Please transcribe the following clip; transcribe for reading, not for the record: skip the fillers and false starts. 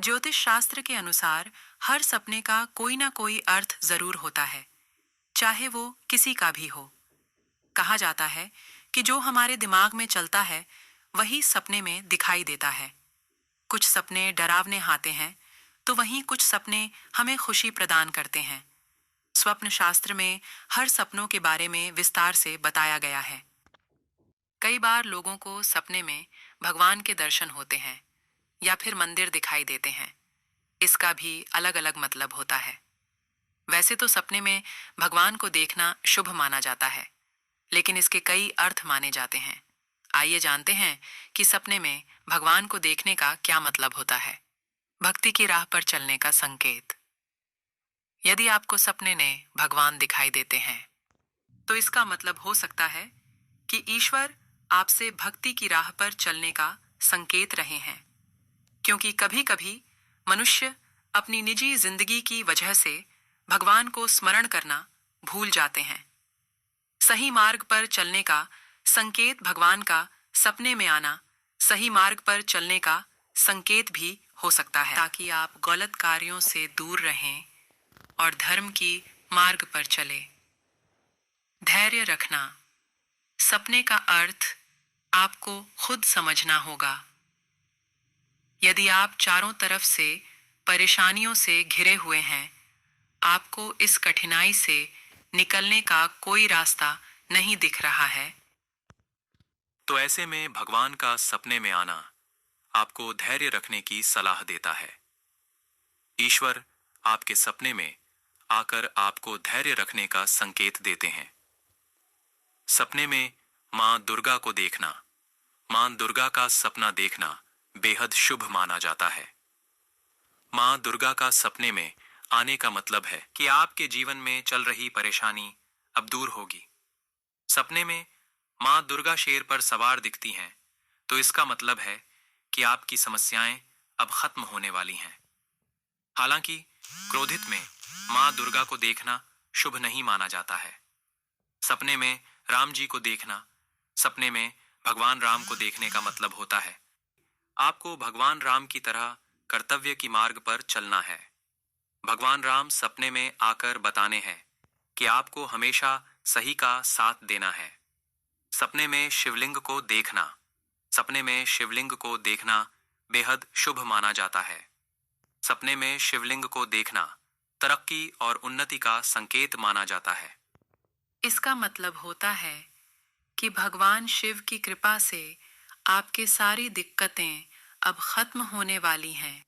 ज्योतिष शास्त्र के अनुसार हर सपने का कोई ना कोई अर्थ जरूर होता है, चाहे वो किसी का भी हो। कहा जाता है कि जो हमारे दिमाग में चलता है वही सपने में दिखाई देता है। कुछ सपने डरावने आते हैं, तो वहीं कुछ सपने हमें खुशी प्रदान करते हैं। स्वप्न शास्त्र में हर सपनों के बारे में विस्तार से बताया गया है। कई बार लोगों को सपने में भगवान के दर्शन होते हैं या फिर मंदिर दिखाई देते हैं। इसका भी अलग अलग मतलब होता है। वैसे तो सपने में भगवान को देखना शुभ माना जाता है, लेकिन इसके कई अर्थ माने जाते हैं। आइए जानते हैं कि सपने में भगवान को देखने का क्या मतलब होता है। भक्ति की राह पर चलने का संकेत। यदि आपको सपने में भगवान दिखाई देते हैं, तो इसका मतलब हो सकता है कि ईश्वर आपसे भक्ति की राह पर चलने का संकेत रहे हैं। क्योंकि कभी-कभी मनुष्य अपनी निजी जिंदगी की वजह से भगवान को स्मरण करना भूल जाते हैं। सही मार्ग पर चलने का संकेत भगवान का सपने में आना सही मार्ग पर चलने का संकेत भी हो सकता है, ताकि आप गलत कार्यों से दूर रहें और धर्म की मार्ग पर चले। धैर्य रखना। सपने का अर्थ आपको खुद समझना होगा। यदि आप चारों तरफ से परेशानियों से घिरे हुए हैं, आपको इस कठिनाई से निकलने का कोई रास्ता नहीं दिख रहा है, तो ऐसे में भगवान का सपने में आना आपको धैर्य रखने की सलाह देता है। ईश्वर आपके सपने में आकर आपको धैर्य रखने का संकेत देते हैं। सपने में मां दुर्गा को देखना, मां दुर्गा का सपना देखना बेहद शुभ माना जाता है। मां दुर्गा का सपने में आने का मतलब है कि आपके जीवन में चल रही परेशानी अब दूर होगी। सपने में मां दुर्गा शेर पर सवार दिखती हैं, तो इसका मतलब है कि आपकी समस्याएं अब खत्म होने वाली हैं। हालांकि क्रोधित में मां दुर्गा को देखना शुभ नहीं माना जाता है। सपने में राम जी को देखना, सपने में भगवान राम को देखने का मतलब होता है आपको भगवान राम की तरह कर्तव्य की मार्ग पर चलना है। भगवान राम सपने में आकर बताने हैं कि आपको हमेशा सही का साथ देना है। सपने में शिवलिंग को देखना, सपने में शिवलिंग को देखना बेहद शुभ माना जाता है। सपने में शिवलिंग को देखना तरक्की और उन्नति का संकेत माना जाता है। इसका मतलब होता है कि भगवान शिव की कृपा से आपकी सारी दिक्कतें अब खत्म होने वाली हैं।